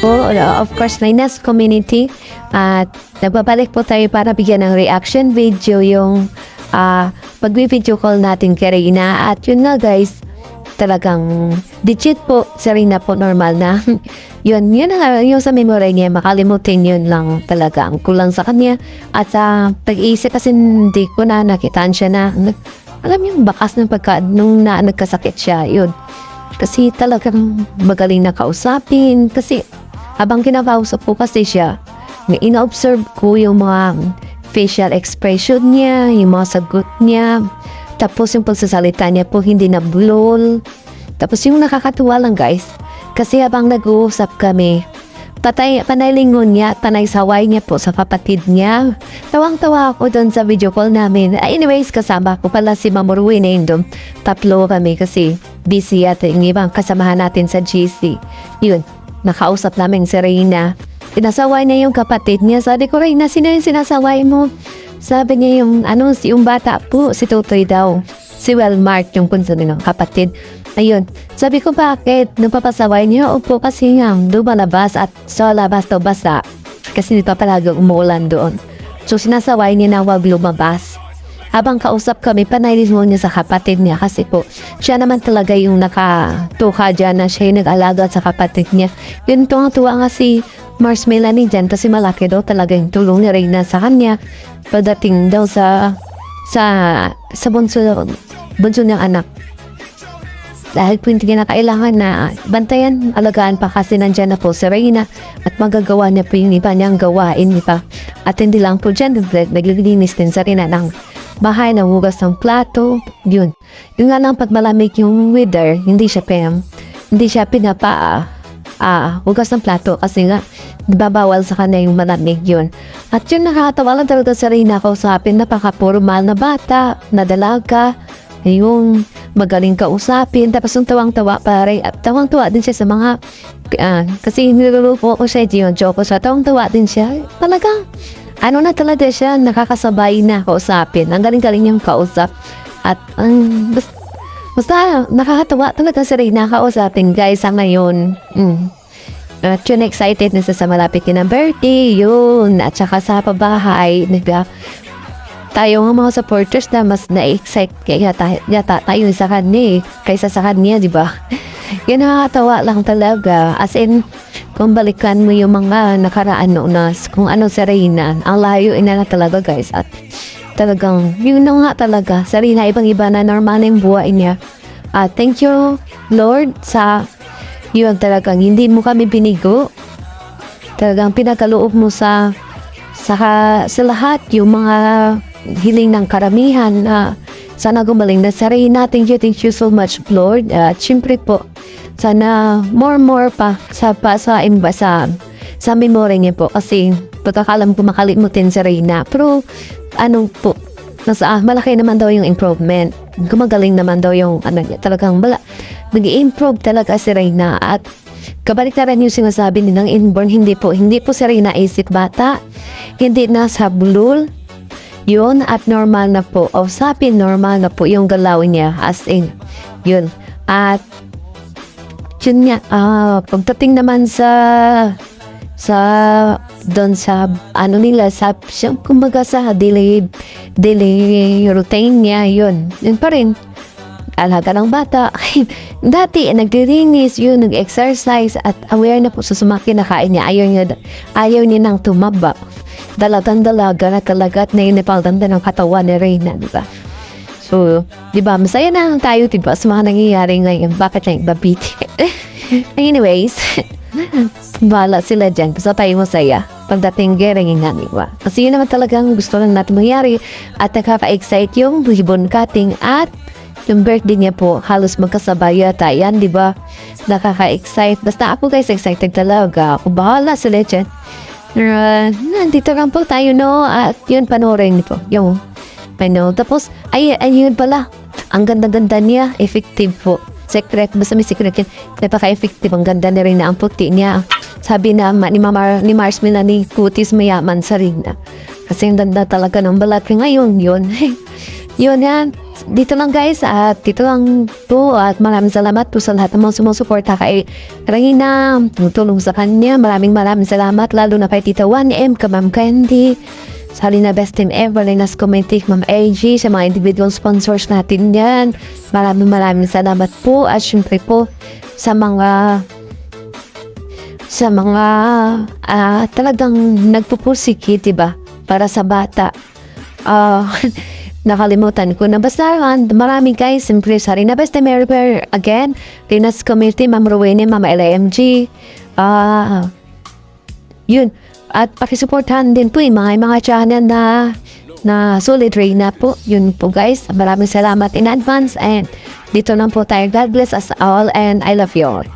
po, of course, Reyna's community. At nagbabalik po tayo para bigyan ng reaction video yung pag-video call natin kay Reyna. At yun nga guys, talagang digit po si Reyna po, normal na. yun na yung sa memory niya, makalimutin yun lang talaga ang kulang sa kanya. At sa pag-iisip kasi hindi ko na nakitaan siya na alam yung bakas ng nung nagkasakit siya, yun. Kasi talagang magaling na kausapin. Kasi habang kinakausap ko kasi siya, ina-observe ko yung mga facial expression niya, yung mga sagot niya. Tapos yung pagsasalita niya po hindi na bulol. Tapos yung nakakatuwa lang guys, kasi habang nag-uusap kami, panay lingon niya, panay saway niya po sa kapatid niya. Tawang-tawa ako doon sa video call namin. Anyways, kasama ko pala si Ma'am Ruin doon. Tatlo kami kasi busy at yung ibang kasamahan natin sa GC. Yun, nakausap namin si Reyna. Sinasaway niya yung kapatid niya. Sabi ko, Reyna, sino yung sinasaway mo? Sabi niya yung bata po, si Tutoy daw. Si Wellmark, yung punso din ng kapatid. Ayun. Sabi ko, bakit? Nung papasaway niya, opo, kasi nga, lumalabas at sa labas daw basa. Kasi hindi pa palagi umuulan doon. So, sinasaway niya na wag lumabas. Habang kausap kami, panaylis mo niya sa kapatid niya kasi po, siya naman talaga yung nakatuka dyan na siya yung nag-alaga sa kapatid niya. Yun, tuwang-tuwa nga si Mars Melanie dyan kasi malaki daw talaga yung tulong ni Reyna sa kanya. Pagdating daw sa bunso niyang anak. Dahil po hindi niya na kailangan na bantayan, alagaan pa kasi nandyan na po si Reyna at magagawa niya po yung iba niyang gawain niya. At hindi lang po dyan, naglilinis din sa Reyna ng bahay, nagugas ng plato, yun. Yung nga lang pag malamig yung weather, hindi siya hugas ng plato kasi nga babawal sa kanya yung malamig yun. At yun, nakakatawa lang talaga sa Reyna kausapin, napaka-formal na bata, na dalaga, yung magaling kausapin, tapos yung tawang-tawa pare, tawang-tawa din siya sa mga kasi nilulupo ko siya, yung joke ko siya, tawang-tawa din siya, talagang na talaga siya, nakakasabay na kausapin, ang galing-galing niyang kausap. At basta nakakatawa talaga si Reyna kausapin guys sa ngayon. At yun, excited na sa malapit ng birthday, yun. At saka sa pabahay, tayo ng mga supporters na mas na-excite kaya tayo sa kanya kaysa sa kanya, di ba? Yan, nakakatawa lang talaga. As in, kung balikan mo yung mga nakaraan noon kung ano sa Reyna, ang layo na talaga guys. At talagang, yun na nga talaga. Sa Reyna, ibang-iba na normal na yung buhay niya. Thank you, Lord, sa yun talagang hindi mo kami binigo. Talagang pinakaloob mo sa lahat yung mga hiling ng karamihan na sana gumaling na sa Reyna. Thank you so much, Lord. Siyempre po, sana more pa sa memory niya po kasi pagkakalam ko makalimutin sa Reyna. Pero po, malaki naman daw yung improvement. Gumagaling naman daw yung niya. Talagang nag-i-improve talaga si Reyna. At kabaliktaran yung sinasabi nilang inborn, hindi po si Reyna isip bata, hindi na sa bulol yun, at normal na po usapin, normal na po yung galaw niya, as in yun. At yun nga, pagdating naman sa doon sa nila, kumbaga sa daily routine niya, yun pa rin, alaga ng bata. Dati, nagdirinis, yun, nag-exercise, at aware na po sa kinakain niya. Ayaw niya nang tumaba. Dalaga, nakalagat na yun, napagdanda ng katawan ni Reyna, di ba? So, di ba, masaya na tayo, di ba, sa mga nangyayari ngayon. Bakit lang babiti? Anyways, bahala sila dyan. Basta tayo masaya pagdating gereng nga, di ba? Kasi yun naman talagang gusto lang natin mangyari. At nakaka-excite yung ribbon cutting at yung birthday niya po, halos magkasabay yata yan, di ba? Nakaka-excite. Basta ako guys, excited talaga. Ako bahala sila dyan. Nandito lang po tayo, no? At yun, panoorin po. Yung, tapos, ayun pala. Ang ganda-ganda niya, effective po. Secret, basta may secret yan. Napaka-effective, ang ganda na rin na ang puti niya. Sabi na ni Mars Melanie, kutis mayaman sa Reyna. Kasi ang ganda talaga ng balat. Ngayon, yun. Yun yan. Dito lang guys at dito lang po at maraming salamat po sa lahat ng mga sumusuporta kay Reyna, tulong sa kanya. Maraming salamat lalo na kay Tita 1M, ka Ma'am Candy, sa Halina Best Team Ever, Reyna's Community, Ma'am AG, sa mga individual sponsors natin yan. Maraming salamat po at syempre po sa mga talagang nagpupursige, diba? Para sa bata. Nakalimutan ko na. Basta maraming guys, siyempre sa Halina Best Team Ever, again, Reyna's Community, Ma'am Rowena, Ma'am LMG, yun. At pakisuportahan din po yung mga channel na Solid Reyna po. Yun po guys. Maraming salamat in advance and dito lang po tayo. God bless us all and I love you all.